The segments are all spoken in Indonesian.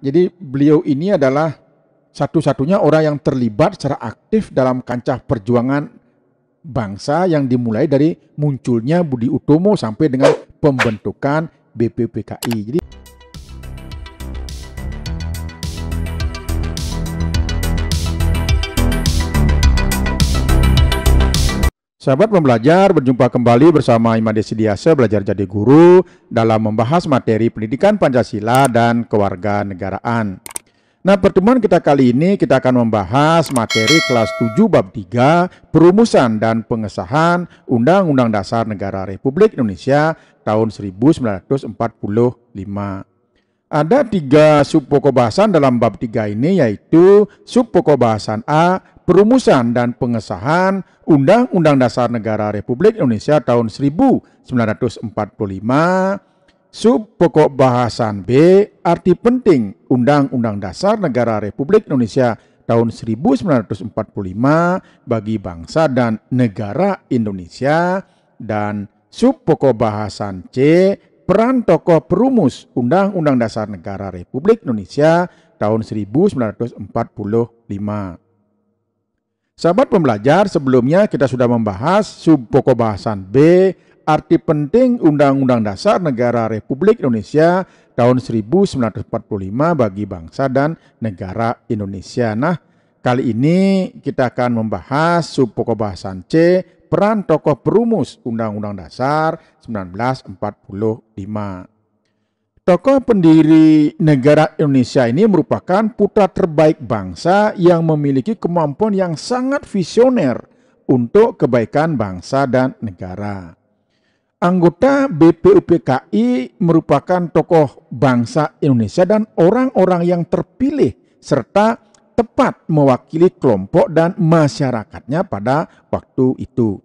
Jadi beliau ini adalah satu-satunya orang yang terlibat secara aktif dalam kancah perjuangan bangsa yang dimulai dari munculnya Budi Utomo sampai dengan pembentukan BPUPKI. Jadi sahabat pembelajar, berjumpa kembali bersama Imade Sidiasa Belajar Jadi Guru dalam membahas materi pendidikan Pancasila dan kewarganegaraan. Nah, pertemuan kita kali ini kita akan membahas materi kelas 7 bab 3 perumusan dan pengesahan Undang-Undang Dasar Negara Republik Indonesia tahun 1945. Ada 3 subpokok bahasan dalam bab 3 ini, yaitu subpokok bahasan A, perumusan dan pengesahan Undang-Undang Dasar Negara Republik Indonesia tahun 1945. Subpokok bahasan B, arti penting Undang-Undang Dasar Negara Republik Indonesia tahun 1945 bagi bangsa dan negara Indonesia. Dan subpokok bahasan C, peran tokoh perumus Undang-Undang Dasar Negara Republik Indonesia tahun 1945. Sahabat pembelajar, sebelumnya kita sudah membahas subpokok bahasan B, arti penting Undang-Undang Dasar Negara Republik Indonesia tahun 1945 bagi bangsa dan negara Indonesia. Nah, kali ini kita akan membahas subpokok bahasan C, peran tokoh perumus Undang-Undang Dasar 1945. Tokoh pendiri negara Indonesia ini merupakan putra terbaik bangsa yang memiliki kemampuan yang sangat visioner untuk kebaikan bangsa dan negara. Anggota BPUPKI merupakan tokoh bangsa Indonesia dan orang-orang yang terpilih serta tepat mewakili kelompok dan masyarakatnya pada waktu itu.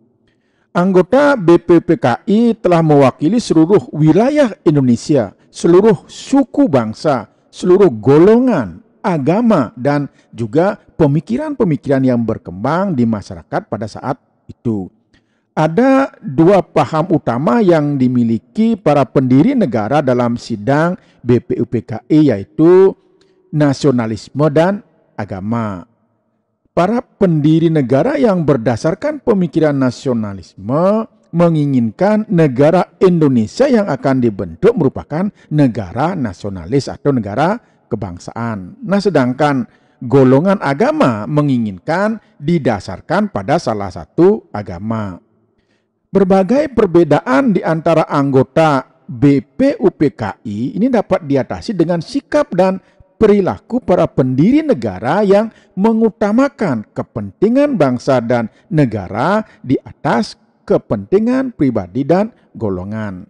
Anggota BPUPKI telah mewakili seluruh wilayah Indonesia, seluruh suku bangsa, seluruh golongan, agama, dan juga pemikiran-pemikiran yang berkembang di masyarakat pada saat itu. Ada 2 paham utama yang dimiliki para pendiri negara dalam sidang BPUPKI, yaitu nasionalisme dan agama. Para pendiri negara yang berdasarkan pemikiran nasionalisme menginginkan negara Indonesia yang akan dibentuk merupakan negara nasionalis atau negara kebangsaan. Nah, sedangkan golongan agama menginginkan didasarkan pada salah satu agama. Berbagai perbedaan di antara anggota BPUPKI ini dapat diatasi dengan sikap dan perilaku para pendiri negara yang mengutamakan kepentingan bangsa dan negara di atas kepentingan pribadi dan golongan.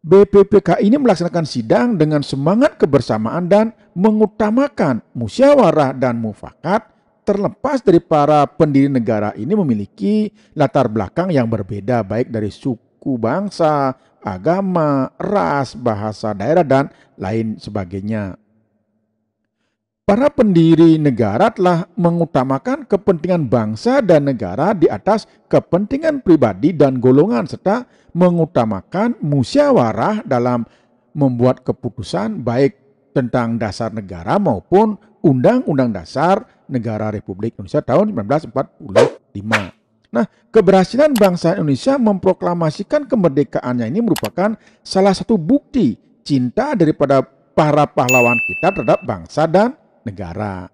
BPUPKI ini melaksanakan sidang dengan semangat kebersamaan dan mengutamakan musyawarah dan mufakat. Terlepas dari para pendiri negara ini memiliki latar belakang yang berbeda, baik dari suku bangsa, agama, ras, bahasa daerah, dan lain sebagainya. Para pendiri negara telah mengutamakan kepentingan bangsa dan negara di atas kepentingan pribadi dan golongan, serta mengutamakan musyawarah dalam membuat keputusan baik tentang dasar negara maupun Undang-Undang Dasar Negara Republik Indonesia tahun 1945. Nah, keberhasilan bangsa Indonesia memproklamasikan kemerdekaannya ini merupakan salah satu bukti cinta daripada para pahlawan kita terhadap bangsa dan negara.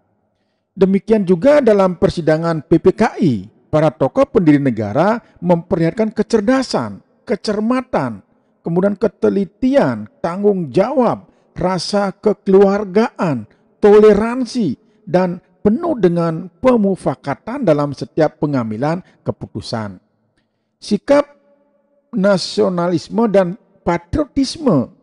Demikian juga dalam persidangan PPKI, para tokoh pendiri negara memperlihatkan kecerdasan, kecermatan, kemudian ketelitian, tanggung jawab, rasa kekeluargaan, toleransi, dan penuh dengan pemufakatan dalam setiap pengambilan keputusan. Sikap nasionalisme dan patriotisme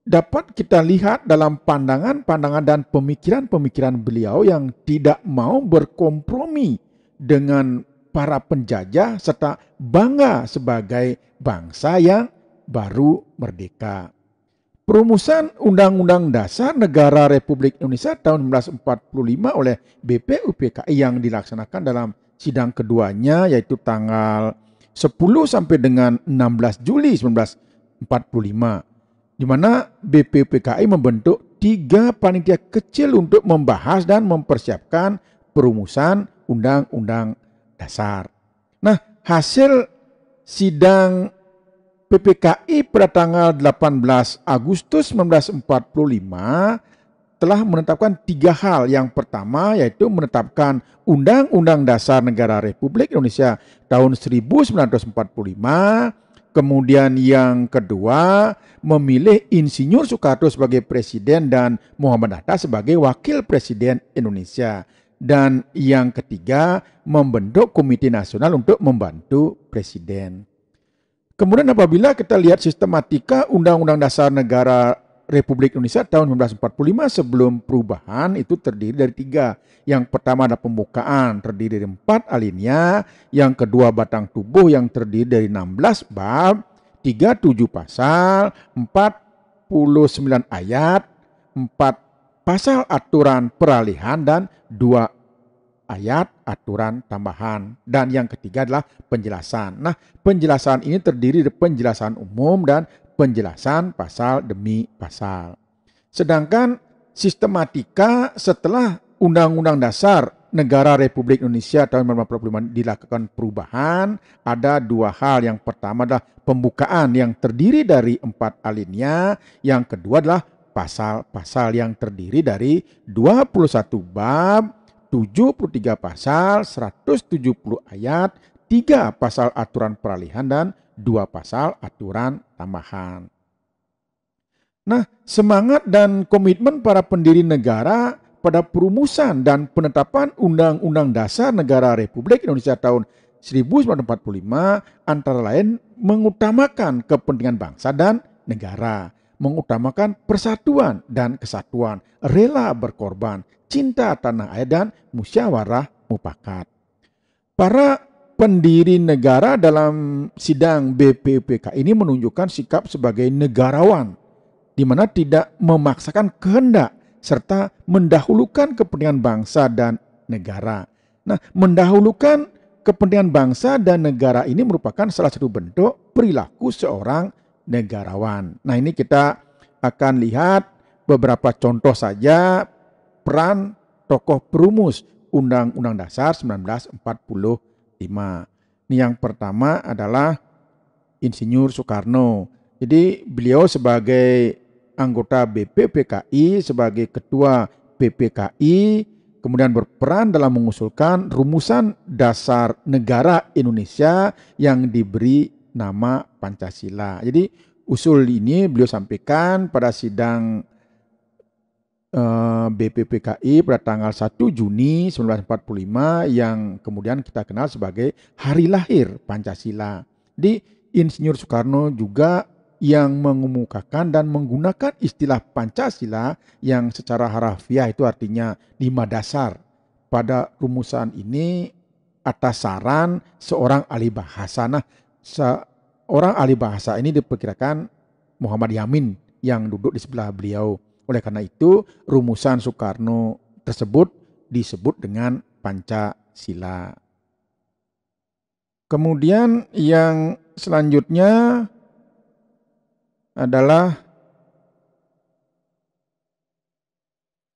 dapat kita lihat dalam pandangan-pandangan dan pemikiran-pemikiran beliau yang tidak mau berkompromi dengan para penjajah serta bangga sebagai bangsa yang baru merdeka. Perumusan Undang-Undang Dasar Negara Republik Indonesia tahun 1945 oleh BPUPKI yang dilaksanakan dalam sidang keduanya, yaitu tanggal 10 sampai dengan 16 Juli 1945, di mana BPUPKI membentuk 3 panitia kecil untuk membahas dan mempersiapkan perumusan Undang-Undang Dasar. Nah, hasil sidang PPKI pada tanggal 18 Agustus 1945 telah menetapkan 3 hal. Yang pertama yaitu menetapkan Undang-Undang Dasar Negara Republik Indonesia tahun 1945. Kemudian yang kedua, memilih Insinyur Soekarno sebagai presiden dan Muhammad Hatta sebagai wakil presiden Indonesia. Dan yang ketiga, membentuk Komite Nasional untuk membantu presiden. Kemudian apabila kita lihat sistematika Undang-Undang Dasar Negara Republik Indonesia tahun 1945 sebelum perubahan itu terdiri dari 3. Yang pertama ada pembukaan terdiri dari 4 alinea, yang kedua batang tubuh yang terdiri dari 16 bab, 37 pasal, 49 ayat, 4 pasal aturan peralihan dan 2 ayat aturan tambahan. Dan yang ketiga adalah penjelasan. Nah, penjelasan ini terdiri dari penjelasan umum dan penjelasan pasal demi pasal. Sedangkan sistematika setelah Undang-Undang Dasar Negara Republik Indonesia tahun 1945 dilakukan perubahan, ada 2 hal. Yang pertama adalah pembukaan yang terdiri dari 4 alinea, yang kedua adalah pasal-pasal yang terdiri dari 21 bab, 73 pasal, 170 ayat, 3 pasal aturan peralihan dan 2 pasal aturan tambahan. Nah, semangat dan komitmen para pendiri negara pada perumusan dan penetapan Undang-Undang Dasar Negara Republik Indonesia tahun 1945 antara lain mengutamakan kepentingan bangsa dan negara, mengutamakan persatuan dan kesatuan, rela berkorban, cinta tanah air, dan musyawarah mufakat. Para pendiri negara dalam sidang BPUPK ini menunjukkan sikap sebagai negarawan, di mana tidak memaksakan kehendak serta mendahulukan kepentingan bangsa dan negara. Nah, mendahulukan kepentingan bangsa dan negara ini merupakan salah satu bentuk perilaku seorang negarawan. Nah, ini kita akan lihat beberapa contoh saja peran tokoh perumus Undang-Undang Dasar 1945. Ini yang pertama adalah Insinyur Soekarno. Jadi beliau sebagai anggota BPUPKI, sebagai ketua BPKI, kemudian berperan dalam mengusulkan rumusan dasar negara Indonesia yang diberi nama Pancasila. Jadi usul ini beliau sampaikan pada sidang BPUPKI pada tanggal 1 Juni 1945 yang kemudian kita kenal sebagai hari lahir Pancasila. Di Insinyur Soekarno juga yang mengemukakan dan menggunakan istilah Pancasila yang secara harafiah itu artinya 5 dasar. Pada rumusan ini atas saran seorang ahli bahasa. Nah, seorang ahli bahasa ini diperkirakan Muhammad Yamin yang duduk di sebelah beliau. Oleh karena itu, rumusan Soekarno tersebut disebut dengan Pancasila. Kemudian yang selanjutnya adalah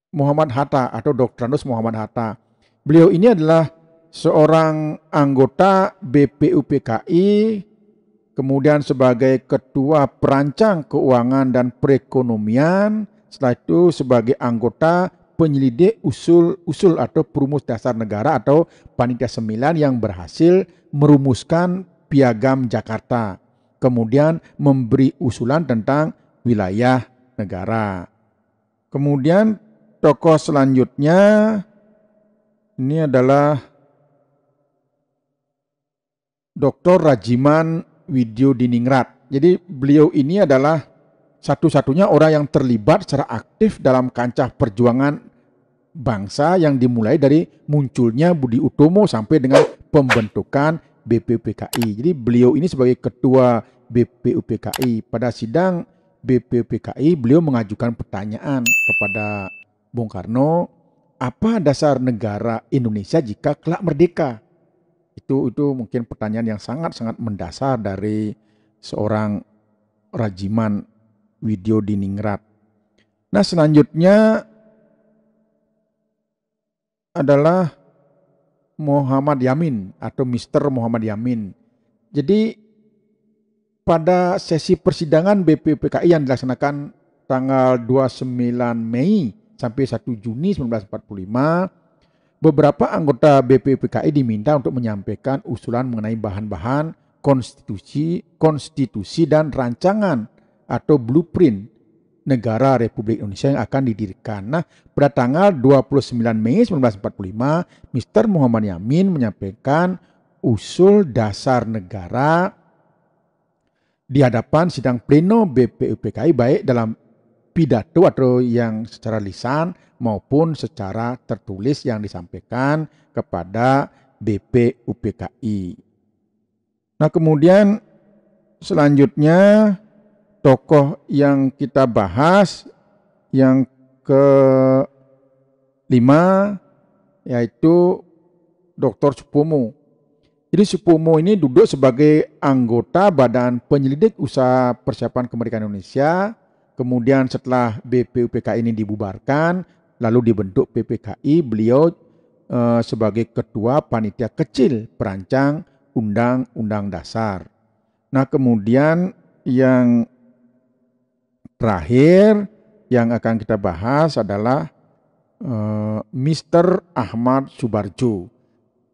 Muhammad Hatta atau Dr. Andos Muhammad Hatta. Beliau ini adalah seorang anggota BPUPKI, kemudian sebagai ketua perancang keuangan dan perekonomian, setelah itu sebagai anggota penyelidik usul atau perumus dasar negara atau panitia 9 yang berhasil merumuskan Piagam Jakarta. Kemudian memberi usulan tentang wilayah negara. Kemudian tokoh selanjutnya ini adalah Dr. Rajiman Widyodiningrat. Jadi beliau ini adalah satu-satunya orang yang terlibat secara aktif dalam kancah perjuangan bangsa yang dimulai dari munculnya Budi Utomo sampai dengan pembentukan BPUPKI. Jadi beliau ini sebagai ketua BPUPKI. Pada sidang BPUPKI beliau mengajukan pertanyaan kepada Bung Karno, apa dasar negara Indonesia jika kelak merdeka? Itu mungkin pertanyaan yang sangat-sangat mendasar dari seorang Rajiman Widyodiningrat. Nah, selanjutnya adalah Muhammad Yamin atau Mister Muhammad Yamin. Jadi pada sesi persidangan BPUPKI yang dilaksanakan tanggal 29 Mei sampai 1 Juni 1945, beberapa anggota BPUPKI diminta untuk menyampaikan usulan mengenai bahan-bahan konstitusi dan rancangan atau blueprint negara Republik Indonesia yang akan didirikan. Nah, pada tanggal 29 Mei 1945, Mr. Muhammad Yamin menyampaikan usul dasar negara di hadapan sidang pleno BPUPKI, baik dalam pidato atau yang secara lisan maupun secara tertulis yang disampaikan kepada BPUPKI. Nah, kemudian selanjutnya tokoh yang kita bahas yang kelima yaitu Dr. Supomo. Jadi Supomo ini duduk sebagai anggota Badan Penyelidik Usaha Persiapan Kemerdekaan Indonesia. Kemudian setelah BPUPKI ini dibubarkan, lalu dibentuk PPKI, beliau sebagai ketua panitia kecil perancang Undang-Undang Dasar. Nah, kemudian yang terakhir yang akan kita bahas adalah Mr. Ahmad Subarjo.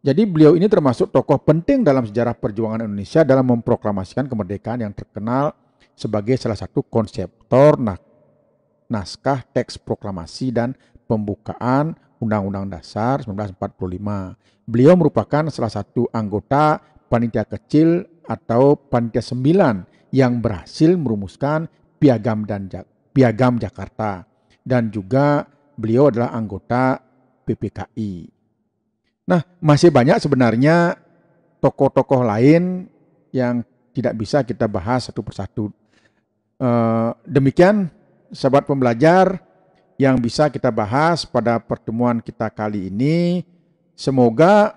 Jadi beliau ini termasuk tokoh penting dalam sejarah perjuangan Indonesia dalam memproklamasikan kemerdekaan, yang terkenal sebagai salah satu konseptor naskah teks proklamasi dan pembukaan Undang-Undang Dasar 1945. Beliau merupakan salah satu anggota panitia kecil atau panitia 9 yang berhasil merumuskan Piagam Jakarta, dan juga beliau adalah anggota PPKI. Nah, masih banyak sebenarnya tokoh-tokoh lain yang tidak bisa kita bahas satu persatu. Demikian sahabat pembelajar yang bisa kita bahas pada pertemuan kita kali ini. Semoga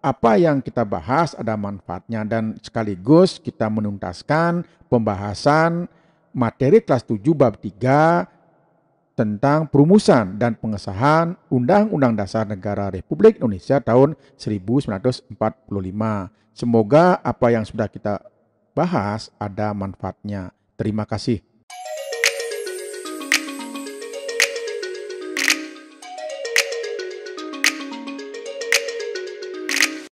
apa yang kita bahas ada manfaatnya, dan sekaligus kita menuntaskan pembahasan materi kelas 7 bab 3 tentang perumusan dan pengesahan Undang-Undang Dasar Negara Republik Indonesia tahun 1945. Semoga apa yang sudah kita bahas ada manfaatnya. Terima kasih.